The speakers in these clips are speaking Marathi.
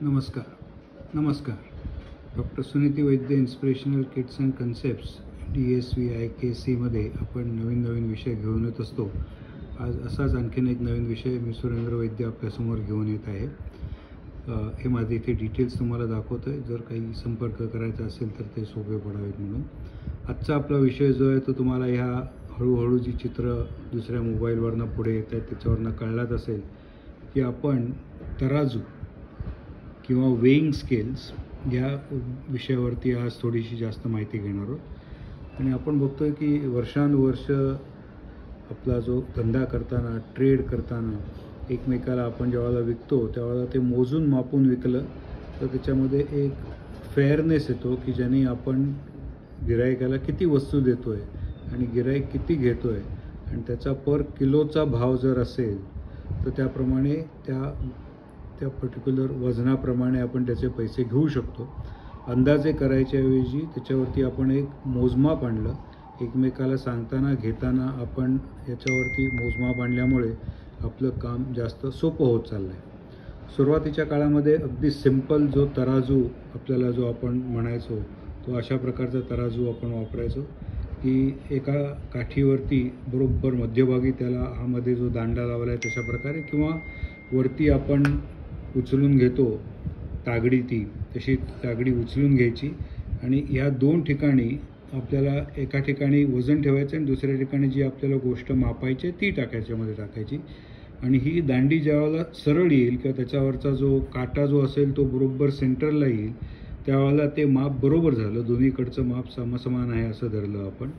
नमस्कार. Doctor Suniti Vaidya inspirational kits and concepts DSVIKC मध्ये आपण नवीन विषय घेऊन येत असतो. आज असाच आणखीन एक नवीन विषय मी सुरेंद्र वैद्य आपल्यासमोर घेऊन येत आहे. हे माझे इथे डिटेल्स तुम्हाला दाखवतो आहे. जर काही संपर्क करायचा असेल तर ते सोपे पडावेत म्हणून. आजचा आपला विषय जो आहे तो तुम्हाला ह्या हळूहळू जी चित्र दुसऱ्या मोबाईलवरनं पुढे येत आहेत त्याच्यावरनं कळलाच असेल की आपण तराजू किंवा वेईंग स्केल्स या विषयावरती आज थोडीशी जास्त माहिती घेणार आहोत. आणि आपण बघतो आहे की वर्षानुवर्ष आपला जो धंदा करताना ट्रेड करताना एकमेकाला आपण जेव्हा विकतो त्यावेळेला ते मोजून मापून विकलं तर त्याच्यामध्ये एक फेअरनेस येतो की ज्याने आपण गिरायकाला किती वस्तू देतो आहे आणि गिराईक किती घेतो आहे आणि त्याचा पर किलोचा भाव जर असेल तर त्याप्रमाणे त्या पर्टिक्युलर वजनाप्रमाणे आपण त्याचे पैसे घेऊ शकतो. अंदाजे करायच्याऐवजी त्याच्यावरती आपण एक मोजमाप आणलं. एकमेकाला सांगताना घेताना आपण याच्यावरती मोजमाप आणल्यामुळे आपलं काम जास्त सोपं होत चाललं आहे. सुरुवातीच्या काळामध्ये अगदी सिंपल जो तराजू आपल्याला जो आपण म्हणायचो तो अशा प्रकारचा तराजू आपण वापरायचो की एका काठीवरती बरोबर मध्यभागी त्याला हा मध्ये जो दांडा लावला आहे तशा प्रकारे किंवा वरती आपण उचलून घेतो तागडी तशी तागडी उचलून घ्यायची आणि या दोन ठिकाणी आपल्याला एका ठिकाणी वजन ठेवायचं आणि दुसऱ्या ठिकाणी जी आपल्याला गोष्ट मापायची ती टाकायच्यामध्ये टाकायची आणि ही दांडी ज्यावेळेला सरळ येईल किंवा त्याच्यावरचा जो काटा जो असेल तो बरोबर सेंटरला येईल त्यावेळेला ते माप बरोबर झालं. दोन्हीकडचं माप समसमान आहे असं धरलं आपण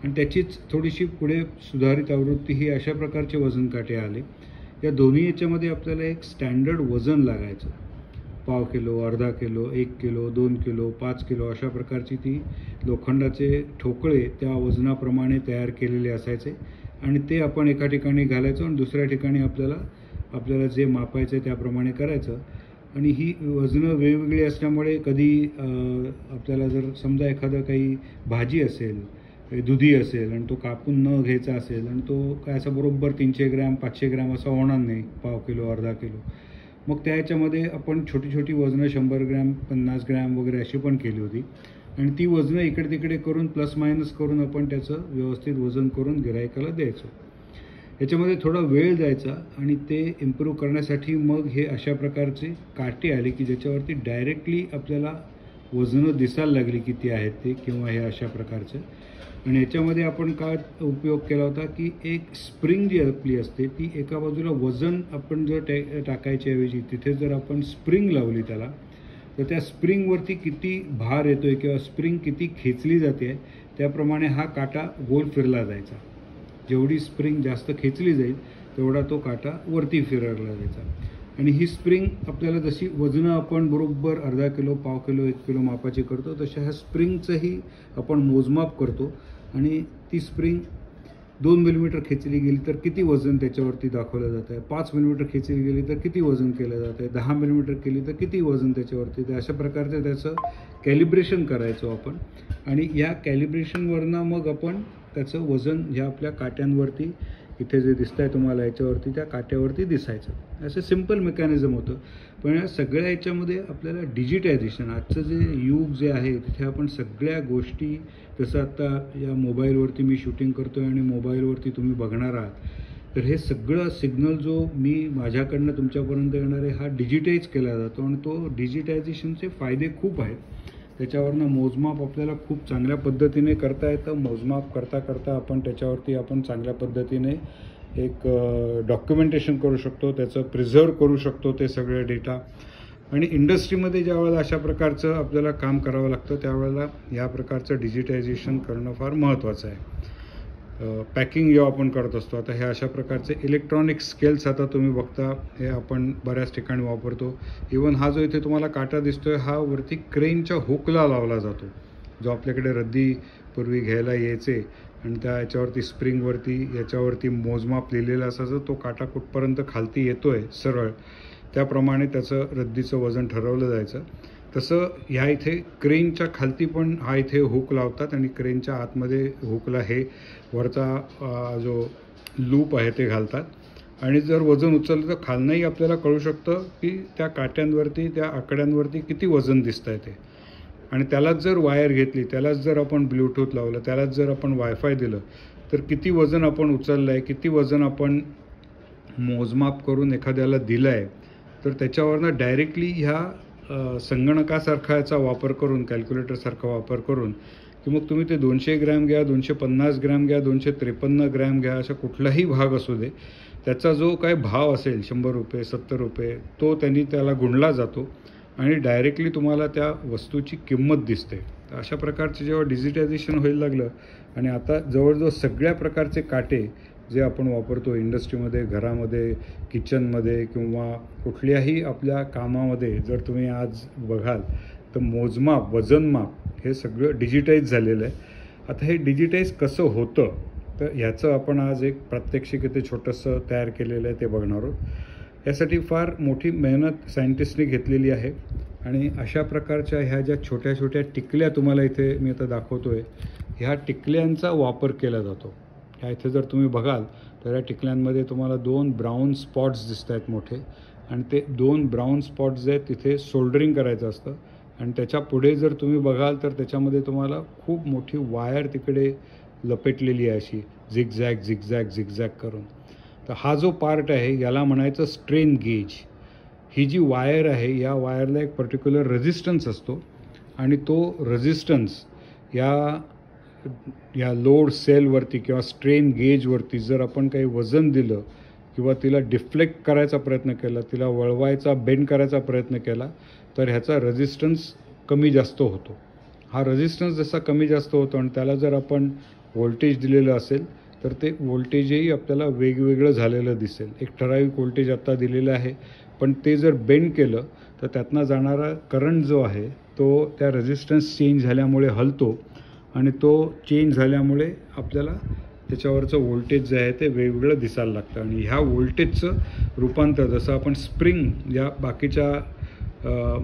आणि त्याचीच थोडीशी पुढे सुधारित आवृत्ती ही अशा प्रकारचे वजन काटे आले. या दोन्ही याच्यामध्ये आपल्याला एक स्टँडर्ड वजन लागायचं. पाव किलो, अर्धा किलो, 1 किलो, 2 किलो, 5 किलो अशा प्रकारची ती लोखंडाचे ठोकळे त्या वजनाप्रमाणे तयार केलेले असायचे आणि ते आपण एका ठिकाणी घालायचो आणि दुसऱ्या ठिकाणी आपल्याला जे मापायचं त्याप्रमाणे करायचं. आणि ही वजनं वेगवेगळी असल्यामुळे कधी आपल्याला जर समजा एखादं काही भाजी असेल दुधी असेल आणि तो कापून न घ्यायचा असेल आणि तो काय असा बरोबर 300 ग्रॅम 500 ग्रॅम असा होणार नाही, पाव किलो अर्धा किलो. मग त्या ह्याच्यामध्ये आपण छोटी वजनं 100 ग्रॅम 50 ग्रॅम वगैरे अशी पण केली होती आणि ती वजनं इकडे तिकडे करून प्लस मायनस करून आपण त्याचं व्यवस्थित वजन करून गिरायकाला द्यायचो. याच्यामध्ये थोडा वेळ जायचा आणि ते इम्प्रूव्ह करण्यासाठी मग हे अशा प्रकारचे काटे आले की ज्याच्यावरती डायरेक्टली आपल्याला वजनं दिसायला लागली किती आहेत ते किंवा हे अशा प्रकारचं. आणि याच्यामध्ये आपण काय उपयोग केला होता की एक स्प्रिंग जी आपली असते ती एका बाजूला वजन आपण जर टाकायच्याऐवजी तिथे जर आपण स्प्रिंग लावली त्याला तर त्या स्प्रिंगवरती किती भार येतो आहे किंवा स्प्रिंग किती खेचली जाते त्याप्रमाणे हा काटा गोल फिरला जायचा. जेवढी स्प्रिंग जास्त खेचली जाईल तेवढा तो काटा वरती फिरवला जायचा. आणि ही स्प्रिंग आपल्याला जशी वजनं आपण बरोबर अर्धा किलो, पाव किलो, 1 किलो मापाची करतो तशा ह्या स्प्रिंगचंही आपण मोजमाप करतो आणि ती स्प्रिंग 2 मिलीमीटर खेचली गेली तर किती वजन त्याच्यावरती दाखवलं जातं आहे, 5 मिलीमीटर खेचली गेली तर किती वजन केलं जातं आहे, 10 मिलीमीटर केली तर किती वजन त्याच्यावरती. तर अशा प्रकारचं त्याचं कॅलिब्रेशन करायचो आपण आणि या कॅलिब्रेशनवरनं मग आपण त्याचं वजन ह्या आपल्या काट्यांवरती इथे जे दिसतं आहे तुम्हाला याच्यावरती त्या काट्यावरती दिसायचं. असं सिम्पल मेकॅनिझम होतं. पण या सगळ्या याच्यामध्ये आपल्याला डिजिटायझेशन आजचं जे युग जे आहे तिथे आपण सगळ्या गोष्टी जसं आत्ता या मोबाईलवरती मी शूटिंग करतो आहे आणि मोबाईलवरती तुम्ही बघणार आहात तर हे सगळं सिग्नल जो मी माझ्याकडनं तुमच्यापर्यंत येणार आहे हा डिजिटाईज केला जातो आणि तो डिजिटायझेशनचे फायदे खूप आहेत. त्याच्यावरनं मोजमाप आपल्याला खूप चांगल्या पद्धतीने करता येतं. मोजमाप करता आपण त्याच्यावरती आपण चांगल्या पद्धतीने एक डॉक्युमेंटेशन करू शकतो, त्याचं प्रिझर्व करू शकतो ते सगळे डेटा. आणि इंडस्ट्रीमध्ये ज्या वेळेला अशा प्रकारचं आपल्याला काम करावं लागतं त्यावेळेला या प्रकारचं डिजिटायझेशन करणं फार महत्त्वाचं आहे. पॅकिंग जेव्हा आपण करत असतो आता हे अशा प्रकारचे इलेक्ट्रॉनिक स्केल्स आता तुम्ही बघता हे आपण बऱ्याच ठिकाणी वापरतो. इवन हा जो इथे तुम्हाला काटा दिसतो आहे हा वरती क्रेनच्या हुकला लावला जातो जो आपल्याकडे रद्दी पूर्वी घ्यायला यायचे आणि त्या याच्यावरती स्प्रिंगवरती याच्यावरती मोजमाप लिहिलेला असायचं. तो काटा कुठपर्यंत खालती येतो आहे सरळ त्याप्रमाणे त्याचं रद्दीचं वजन ठरवलं जायचं. तसं ह्या इथे क्रेनच्या खालती पण हा इथे हुक लावतात आणि क्रेनच्या आतमध्ये हुकला हे वरचा जो लूप आहे ते घालतात आणि जर वजन उचललं तर खालनंही आपल्याला कळू शकतं की त्या काट्यांवरती, त्या आकड्यांवरती किती वजन दिसतं आहे ते. आणि त्यालाच जर वायर घेतली, त्यालाच जर आपण ब्लूटूथ लावलं, त्यालाच जर आपण वायफाय दिलं, तर किती वजन आपण उचललं आहे, किती वजन आपण मोजमाप करून एखाद्याला दिलं आहे, तर त्याच्यावरनं डायरेक्टली ह्या संगणकासारखा याचा वापर करून, कॅल्क्युलेटरसारखा वापर करून, की मग तुम्ही ते 200 ग्रॅम घ्या, 250 ग्रॅम घ्या, 253 ग्रॅम घ्या, अशा कुठलाही भाग असू दे, त्याचा जो काय भाव असेल 100 रुपये, 70 रुपये, तो त्यांनी त्याला गुणला जातो आणि डायरेक्टली तुम्हाला त्या वस्तूची किंमत दिसते. तर अशा प्रकारचे जेव्हा डिजिटायझेशन व्हायला लागलं आणि आता जवळजवळ सगळ्या प्रकारचे काटे जे आपण वापरतो इंडस्ट्रीमध्ये, घरामध्ये, किचनमध्ये किंवा कुठल्याही आपल्या कामामध्ये जर तुम्ही आज बघाल तर मोजमाप, वजनमाप हे सगळं डिजिटाईज झालेलं आहे. आता हे डिजिटाईज कसं होतं, तर ह्याचं आपण आज एक प्रात्यक्षिक इथे छोटंसं तयार केलेलं आहे, ते बघणार आहोत. यासाठी फार मोठी मेहनत सायंटिस्टने घेतलेली आहे आणि अशा प्रकारच्या ह्या ज्या छोट्या छोट्या टिकल्या तुम्हाला इथे मी आता दाखवतो आहे, ह्या टिकल्यांचा वापर केला जातो. ह्या इथे जर तुम्ही बघाल तर या टिकल्यांमध्ये तुम्हाला 2 ब्राऊन स्पॉट्स दिसत आहेत मोठे, आणि ते 2 ब्राऊन स्पॉट्स जे आहेत तिथे सोल्डरिंग करायचं असतं. आणि त्याच्या पुढे जर तुम्ही बघाल तर त्याच्यामध्ये तुम्हाला खूप मोठी वायर तिकडे लपेटलेली आहे, अशी झिगझॅग झिगझॅग झिगझॅग करून. तर हा जो पार्ट आहे याला म्हणायचं स्ट्रेन गेज. ही जी वायर आहे, या वायरला एक पर्टिक्युलर रेझिस्टन्स असतो आणि तो रेझिस्टन्स या लोड सेलवरती किंवा स्ट्रेन गेजवरती जर आपण काही वजन दिलं किंवा तिला डिफ्लेक्ट करायचा प्रयत्न केला, तिला वळवायचा, बेंड करायचा प्रयत्न केला, तर ह्याचा रेझिस्टन्स कमी जास्त होतो. हा रेझिस्टन्स जसा कमी जास्त होतो आणि त्याला जर आपण व्होल्टेज दिलेलं असेल तर ते व्होल्टेजही आपल्याला वेगवेगळं झालेलं दिसेल. एक ठराविक व्होल्टेज आत्ता दिलेलं आहे, पण ते जर बेंड केलं तर त्यातनं जाणारा करंट जो आहे तो त्या रेझिस्टन्स चेंज झाल्यामुळे हलतो आणि तो चेंज झाल्यामुळे आपल्याला त्याच्यावरचं व्होल्टेज जे आहे ते वेगवेगळं दिसायला लागतं. आणि ह्या व्होल्टेजचं रूपांतर, जसं आपण स्प्रिंग या बाकीच्या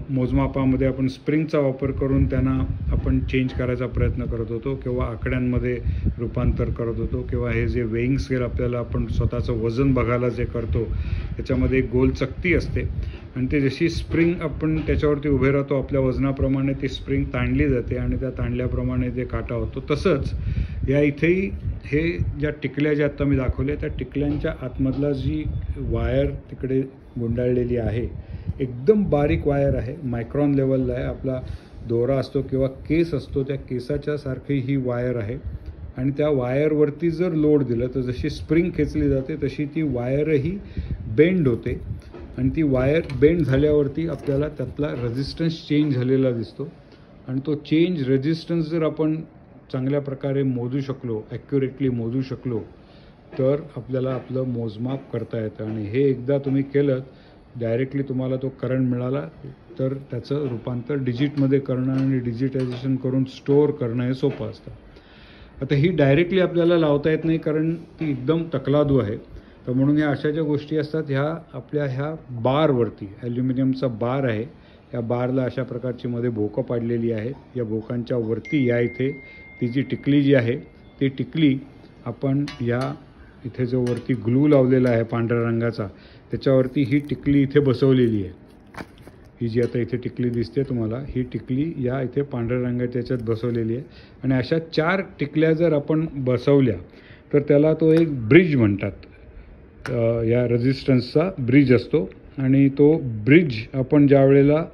मोजमापामध्ये आपण स्प्रिंगचा वापर करून त्यांना आपण चेंज करायचा प्रयत्न करत होतो किंवा आकड्यांमध्ये रूपांतर करत होतो, किंवा हे जे वेईंग स्केल आपल्याला आपण स्वतःचं वजन बघायला जे करतो त्याच्यामध्ये एक गोल चकती असते आणि ते जशी स्प्रिंग आपण त्याच्यावरती उभे राहतो आपल्या वजनाप्रमाणे ती स्प्रिंग ताणली जाते आणि त्या ताणल्याप्रमाणे जे काटा होतो. तसंच या इथेही हे ज्या टिकल्या ज्या आत्ता मी दाखवल्या त्या टिकल्यांच्या आतमधला जी वायर तिकडे गुंडाळलेली आहे, एकदम बारीक वायर आहे, मायक्रॉन लेवलला आहे. आपला दोरा असतो किंवा केस असतो त्या केसाच्या सारखी ही वायर आहे आणि त्या वायरवरती जर लोड दिलं तर जशी स्प्रिंग खेचली जाते तशी ती वायरही बेंड होते आणि ती वायर बेंड झाल्यावरती आपल्याला त्यातला रेझिस्टन्स चेंज झालेला दिसतो आणि तो चेंज रेझिस्टन्स जर आपण चांगल्या प्रकारे मोजू शकलो, ॲक्युरेटली मोजू शकलो, तर आपल्याला आपलं मोजमाप करता येतं. आणि हे एकदा तुम्ही केलं, डायरेक्टली तुम्हाला तो करंट मिळाला तर त्याचं रूपांतर डिजिटमध्ये करणं आणि डिजिटायझेशन करून स्टोअर करणं हे सोपं असतं. आता ही डायरेक्टली आपल्याला लावता येत नाही कारण ती एकदम तकलादू आहे. तर म्हणून ह्या अशा ज्या गोष्टी असतात ह्या आपल्या ह्या बारवरती, ॲल्युमिनियमचा बार आहे, या बारला अशा प्रकारची मध्ये भोकं पाडलेली आहेत. या भोकांच्या वरती या इथे ती जी टिकली जी आहे ती टिकली आपण या इथे जो वरती ग्लू लावलेला आहे पांढऱ्या रंगाचा, त्याच्यावरती ही टिकली इथे बसवलेली आहे. ही जी आता इथे टिकली दिसते तुम्हाला, ही टिकली या इथे पांढऱ्या रंगाच्या याच्यात बसवलेली आहे. आणि अशा 4 टिकल्या जर आपण बसवल्या तर त्याला तो एक ब्रिज म्हणतात. या रेझिस्टन्सचा ब्रिज असतो आणि तो ब्रिज आपण ज्या वेळेला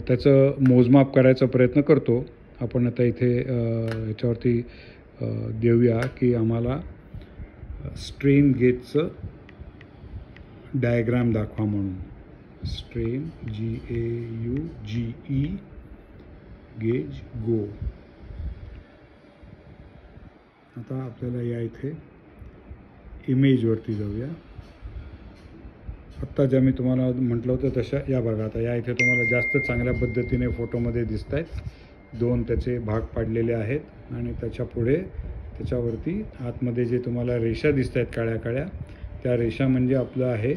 त्याचं मोजमाप करायचा प्रयत्न करतो, आपण आता इथे याच्यावरती देऊया की आम्हाला स्ट्रेन गेजचं डायग्राम दाखवा म्हणून. स्ट्रेन GAUGE गेज गो. आता आपल्याला या इथे इमेजवरती जाऊया. आत्ता ज्या मी तुम्हाला म्हटलं होतं तशा या बघा. आता या इथे तुम्हाला जास्त चांगल्या पद्धतीने फोटोमध्ये दिसत आहेत. 2 त्याचे भाग पाडलेले आहेत आणि त्याच्या पुढे त्याच्यावरती आतमध्ये जे तुम्हाला रेषा दिसत आहेत काळ्या काळ्या, त्या रेषा म्हणजे आपलं आहे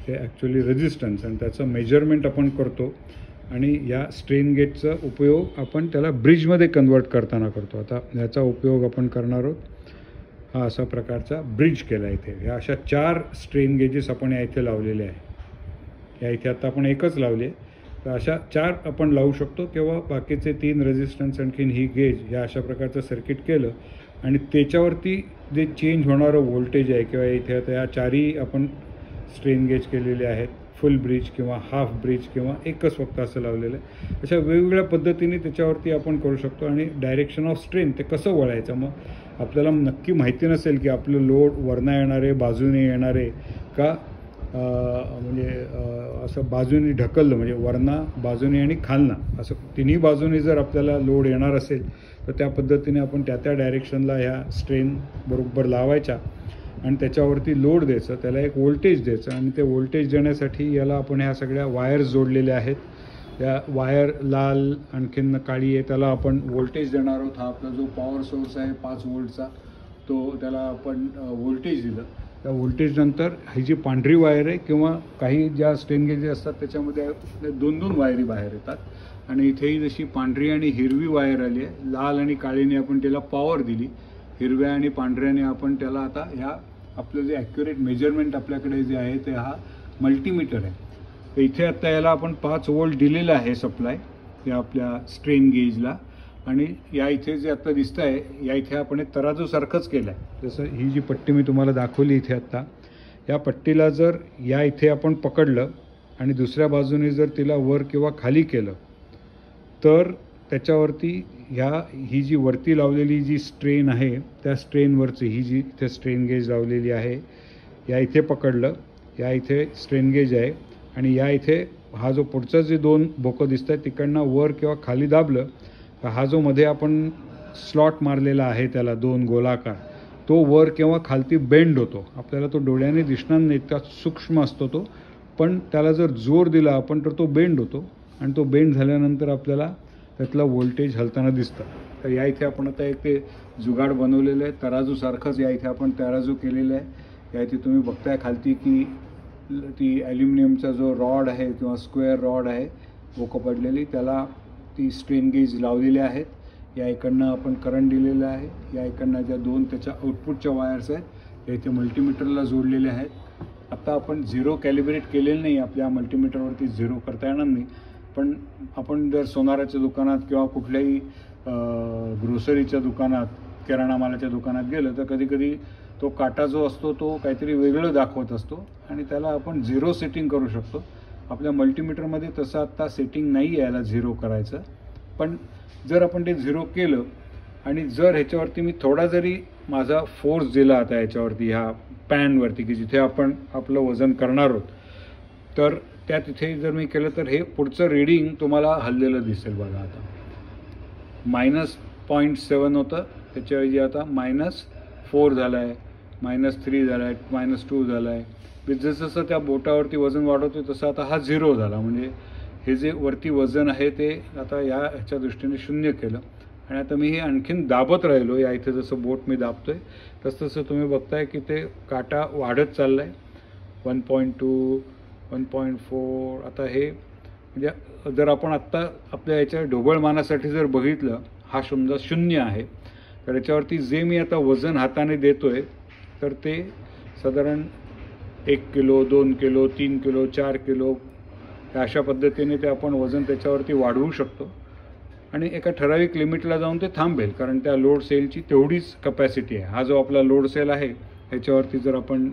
ते ॲक्च्युली रेझिस्टन्स आणि त्याचं मेजरमेंट आपण करतो. आणि या स्ट्रेन गेजचा उपयोग आपण त्याला ब्रिजमध्ये कन्वर्ट करताना करतो. आता याचा उपयोग आपण करणार आहोत. हा असा प्रकारचा ब्रिज केला इथे. या अशा 4 स्ट्रेन गेजेस आपण या इथे लावलेले आहे. या इथे आता आपण एकच लावले, तर अशा 4 आपण लावू शकतो किंवा बाकीचे 3 रेझिस्टन्स आणखीन ही गेज या अशा प्रकारचं सर्किट केलं आणि त्याच्यावरती जे चेंज होणारं व्होल्टेज आहे किंवा इथे आता या 4ही आपण स्ट्रेन गेज केलेले आहेत, फुल ब्रिज किंवा हाफ ब्रिज किंवा एकच फक्त असं लावलेलं आहे. अशा वेगवेगळ्या पद्धतीने त्याच्यावरती आपण करू शकतो आणि डायरेक्शन ऑफ स्ट्रेन ते कसं वळायचं. मग आपल्याला नक्की माहिती नसेल की आपलं लोड वरनं येणारे बाजूने येणारे का म्हणजे असं बाजूने ढकललं म्हणजे वरना बाजूने आणि खालना असं तिन्ही बाजूने जर आपल्याला लोड येणार असेल तर त्या पद्धतीने आपण त्या डायरेक्शनला ह्या स्ट्रेन बरोबर लावायच्या आणि त्याच्यावरती लोड द्यायचं, त्याला एक व्होल्टेज द्यायचं आणि ते व्होल्टेज देण्यासाठी याला आपण ह्या सगळ्या वायर्स जोडलेल्या आहेत. या वायर लाल आणखीन काळी आहे, त्याला आपण व्होल्टेज देणार आहोत. हा आपला जो पॉवर सोर्स आहे 5 व्होल्टचा, तो त्याला आपण व्होल्टेज दिलं. त्या व्होल्टेजनंतर ही जी पांढरी वायर आहे किंवा काही ज्या स्ट्रेन गेजेस असतात त्याच्यामध्ये 2-2 वायरी बाहेर येतात आणि इथेही जशी पांढरी आणि हिरवी वायर आली आहे, लाल आणि काळीने आपण त्याला पॉवर दिली, हिरव्या आणि पांढऱ्याने आपण त्याला आता ह्या आपलं जे ॲक्युरेट मेजरमेंट आपल्याकडे जे आहे ते हा मल्टीमीटर आहे. तर इथे आता याला आपण 5 व्होल्ट दिलेलं आहे सप्लाय या आपल्या स्ट्रेन गेजला आणि या इथे जे आता दिसतं आहे या इथे आपण एक तराजूसारखंच केलं आहे. जसं ही जी पट्टी मी तुम्हाला दाखवली इथे आत्ता, या पट्टीला जर या इथे आपण पकडलं आणि दुसऱ्या बाजूने जर तिला वर किंवा खाली केलं तर त्याच्यावरती ही जी वरती लावलेली जी स्ट्रेन आहे त्या स्ट्रेनवरची ही जी इथे स्ट्रेन गेज लावलेली आहे या इथे पकडलं, या इथे स्ट्रेन गेज आहे आणि या इथे हा जो पुढचा जे 2 बोकं दिसत आहेत तिकडनं वर किंवा खाली दाबलं तर हा जो मध्ये आपण स्लॉट मारलेला आहे त्याला 2 गोलाकार, तो वर किंवा खालती बेंड होतो. आपल्याला तो डोळ्याने दिसणार नाही, इतका सूक्ष्म असतो तो, पण त्याला जर जोर दिला आपण तर तो बेंड होतो आणि तो बेंड झाल्यानंतर आपल्याला त्यातलं व्होल्टेज हलताना दिसतं. तर या इथे आपण आता एक ते जुगाड बनवलेलं आहे, तराजूसारखंच या इथे आपण तराजू केलेलं आहे. या इथे तुम्ही बघताय खालती की ती ॲल्युमिनियमचा जो रॉड आहे किंवा स्क्वेअर रॉड आहे बोकं पडलेली, त्याला ती स्ट्रेन गेज लावलेली आहेत. या इकडनं आपण करंट दिलेलं आहे, या इकडनं ज्या 2 त्याच्या आउटपुटच्या वायर्स आहेत या इथे मल्टीमीटरला जोडलेल्या आहेत. आता आपण 0 कॅलिब्रेट केलेलं नाही, आपल्या मल्टीमीटरवरती 0 करता येणार नाही, पण आपण जर सोनाराच्या दुकानात किंवा कुठल्याही ग्रोसरीच्या दुकानात किराणा मालाच्या दुकानात गेलं तर कधीकधी तो काटा जो असतो तो काहीतरी वेगळं दाखवत असतो आणि त्याला आपण 0 सेटिंग करू शकतो. आपल्या मल्टीमीटरमध्ये तसं आत्ता सेटिंग नाही यायला 0 करायचं, पण जर आपण ते 0 केलं आणि जर ह्याच्यावरती मी थोडा जरी माझा फोर्स दिला आता याच्यावरती ह्या पॅनवरती की जिथे आपण आपलं वजन करणार आहोत, तर त्या तिथे जर मी केलं तर हे पुढचं रीडिंग तुम्हाला हललेलं दिसेल. बघा आता -0.7 होतं, त्याच्याऐवजी आता -4 झालं आहे, -3 झालं आहे, -2 झालं आहे. जसं जसं त्या बोटावरती वजन वाढवतो तसं आता हा 0 झाला. म्हणजे हे जे वरती वजन आहे ते आता ह्याच्या दृष्टीने 0 केलं आणि आता मी हे आणखीन दाबत राहिलो. या इथे जसं बोट मी दाबतोय तसं तसं तुम्ही बघताय की ते काटा वाढत चालला आहे. 1.2, 1.4. आता हे म्हणजे जर आपण आत्ता आपल्या याच्या ढोबळमानासाठी जर बघितलं, हा समजा 0 आहे, तर याच्यावरती जे मी आता वजन हाताने देतोय तर ते साधारण 1 किलो, 2 किलो, 3 किलो, 4 किलो अशा पद्धतीने ते आपण वजन त्याच्यावरती वाढवू शकतो आणि एका ठराविक लिमिटला जाऊन ते थांबेल, कारण त्या लोड सेलची तेवढीच कपॅसिटी आहे. हा जो आपला लोड सेल आहे ह्याच्यावरती जर आपण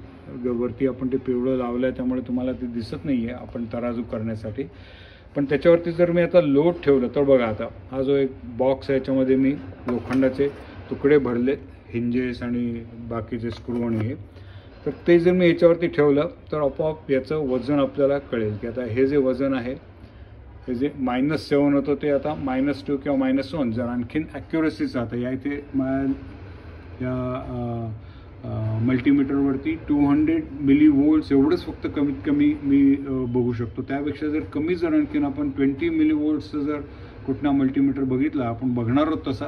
वरती आपण ते पिवळं लावलं आहे त्यामुळे तुम्हाला ते दिसत नाही आहे आपण तराजू करण्यासाठी, पण त्याच्यावरती जर मी आता लोड ठेवलं तर बघा आता हा जो एक बॉक्स आहे याच्यामध्ये मी लोखंडाचे तुकडे भरलेत, हिंजेस आणि बाकीचे स्क्रू आणि हे, तर ते जर मी याच्यावरती ठेवलं तर आपोआप याचं वजन आपल्याला कळेल की आता हे जे वजन आहे हे जे -7 होतं ते आता -2 किंवा -1 जर आणखीन ॲक्युरेसीचं आता या इथे या मल्टीमीटरवरती 200 मिलीव्होल्ट्स एवढंच फक्त कमीत कमी मी बघू शकतो. त्यापेक्षा जर कमी जर आणखीन आपण 20 मिलीव्होल्ट्सचं जर कुठला मल्टीमीटर बघितला, आपण बघणार आहोत तसा,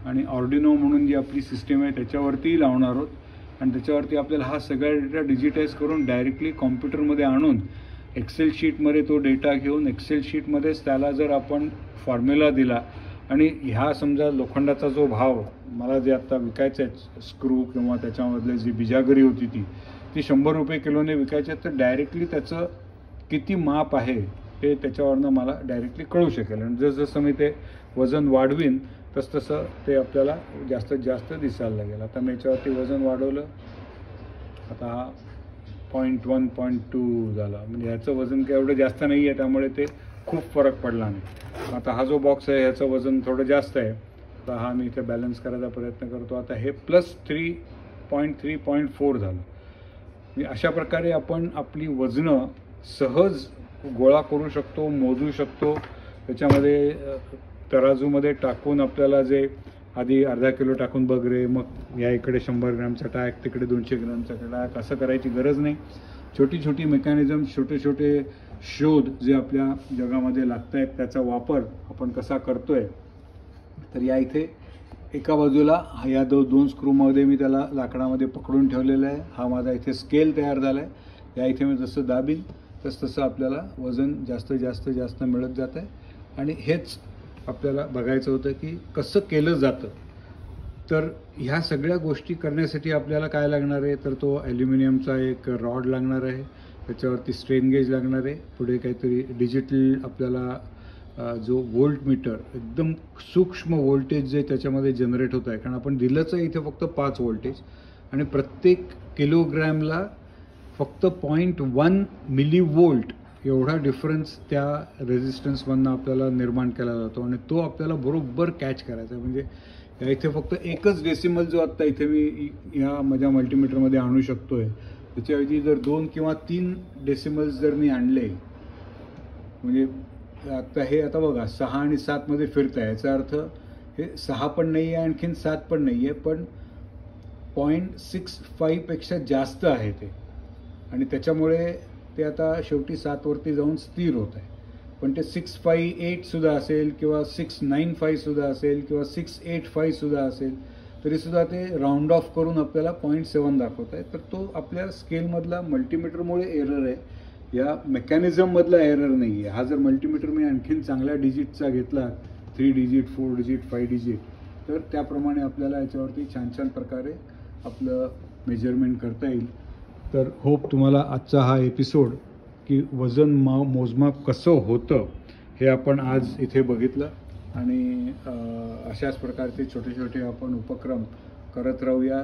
आणि ऑर्डिनो म्हणून जी आपली सिस्टीम आहे त्याच्यावरतीही लावणार आहोत आणि त्याच्यावरती आपल्याला हा सगळा डेटा डिजिटाईज करून डायरेक्टली कॉम्प्युटरमध्ये आणून एक्सेल शीटमध्ये तो डेटा घेऊन एक्सेल शीटमध्येच त्याला जर आपण फॉर्म्युला दिला आणि ह्या समजा लोखंडाचा जो भाव मला जे आत्ता विकायचं आहे स्क्रू किंवा त्याच्यामधले जी बिजागरी होती ती 100 रुपये किलोने विकायची आहे, तर डायरेक्टली त्याचं किती माप आहे हे त्याच्यावरनं मला डायरेक्टली कळू शकेल. आणि जसं मी ते वजन वाढवीन तसं ते आपल्याला जास्तीत जास्त दिसायला लागेल. आता मी याच्यावरती वजन वाढवलं, आता हा 0.1 0.2 झाला, म्हणजे ह्याचं वजन काही एवढं जास्त नाही आहे, त्यामुळे ते खूप फरक पडला नाही. आता हा जो बॉक्स आहे ह्याचं वजन थोडं जास्त आहे, आता हा मी इथे बॅलन्स करायचा प्रयत्न करतो. आता हे +3.3 0.4 झालं. अशा प्रकारे आपण आपली वजनं सहज गोळा करू शकतो, मोजू शकतो. त्याच्यामध्ये तराजूमध्ये टाकून आपल्याला जे आधी अर्धा किलो टाकून बघ रे, मग या इकडे 100 ग्रॅमचा टाक, तिकडे 200 ग्रॅमचा टाक, असं करायची गरज नाही. छोटी छोटी मेकॅनिझम, छोटे छोटे शोध जे आपल्या जगामध्ये लागत आहेत त्याचा वापर आपण कसा करतोय. तर या इथे एका बाजूला या दोन स्क्रूमध्ये मी त्याला लाकडामध्ये पकडून ठेवलेलं आहे. हा माझा इथे स्केल तयार झाला आहे. या इथे मी जसं दाबीन तसं आपल्याला वजन जास्त जास्त जास्त मिळत जात आहे. आणि हेच आपल्याला बघायचं होतं की कसं केलं जातं. तर ह्या सगळ्या गोष्टी करण्यासाठी आपल्याला काय लागणार आहे, तर तो ॲल्युमिनियमचा एक रॉड लागणार आहे, त्याच्यावरती स्ट्रेन गेज लागणार आहे, पुढे काहीतरी डिजिटल आपल्याला जो व्होल्ट मीटर एकदम सूक्ष्म व्होल्टेज जे त्याच्यामध्ये जनरेट होत आहे, कारण आपण दिलंच आहे इथे फक्त 5 व्होल्टेज आणि प्रत्येक किलोग्रॅमला फक्त 0.1 मिलीव्होल्ट एवढा डिफरन्स त्या रेझिस्टन्समधनं आपल्याला निर्माण केला जातो आणि तो आपल्याला बरोबर कॅच करायचा आहे. म्हणजे या इथे फक्त एकच डेसिमल जो आत्ता इथे मी या माझ्या मल्टीमीटरमध्ये आणू शकतो आहे, त्याच्याऐवजी जर 2 किंवा 3 डेसिमल्स जर मी आणले, म्हणजे आत्ता हे आता बघा 6 आणि 7 मध्ये फिरत आहे, याचा अर्थ हे 6 पण नाही आहे आणखीन 7 पण नाही आहे, पण 0.65 पेक्षा जास्त आहे ते. आणि त्याच्यामुळे ते आता शेवटी 7 वरती जाऊन स्थिर होत आहे. पण ते 658 सुद्धा असेल किंवा 695 सुद्धा असेल किंवा 685 सुद्धा असेल तरीसुद्धा ते राऊंड ऑफ करून आपल्याला 0.7 दाखवत आहे. तर तो आपल्या स्केलमधला मल्टीमीटरमुळे एरर आहे, या मेकॅनिझममधला एरर नाही आहे. हा जर मल्टीमीटर मी आणखीन चांगल्या डिजिटचा घेतला, 3 डिजिट 4 डिजिट 5 डिजिट, तर त्याप्रमाणे आपल्याला याच्यावरती छान छान प्रकारे आपलं मेजरमेंट करता येईल. तर होप तुम्हाला आजचा हा एपिसोड की वजन मोजमाप कसं होतं हे आपण आज इथे बघितलं. आणि अशाच प्रकारचे छोटे छोटे आपण उपक्रम करत राहूया,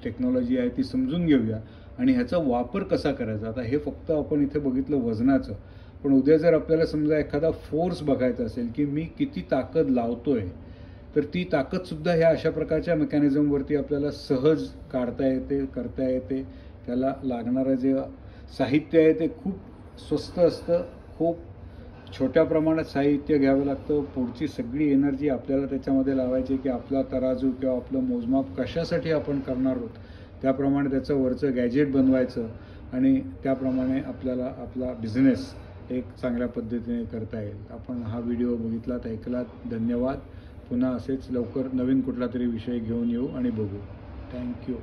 टेक्नॉलॉजी आहे ती समजून घेऊया आणि ह्याचा वापर कसा करायचा. आता हे फक्त आपण इथे बघितलं वजनाचं, पण उद्या जर आपल्याला समजा एखादा फोर्स बघायचा असेल की मी किती ताकद लावतोय, तर ती ताकदसुद्धा ह्या अशा प्रकारच्या मेकॅनिझमवरती आपल्याला सहज काढता येते, करता येते. त्याला लागणारं जे साहित्य आहे ते खूप स्वस्त असतं, खूप छोट्या प्रमाणात साहित्य घ्यावं लागतं. पुढची सगळी एनर्जी आपल्याला त्याच्यामध्ये लावायची की आपला तराजू किंवा आपलं मोजमाप कशासाठी आपण करणार आहोत त्याप्रमाणे त्याचं वरचं गॅजेट बनवायचं आणि त्याप्रमाणे आपल्याला आपला बिझनेस एक चांगल्या पद्धतीने करता येईल. आपण हा व्हिडिओ बघितलात, ऐकलात, धन्यवाद. पुन्हा असेच लवकर नवीन कुठला तरी विषय घेऊन येऊ आणि बघू. थँक्यू.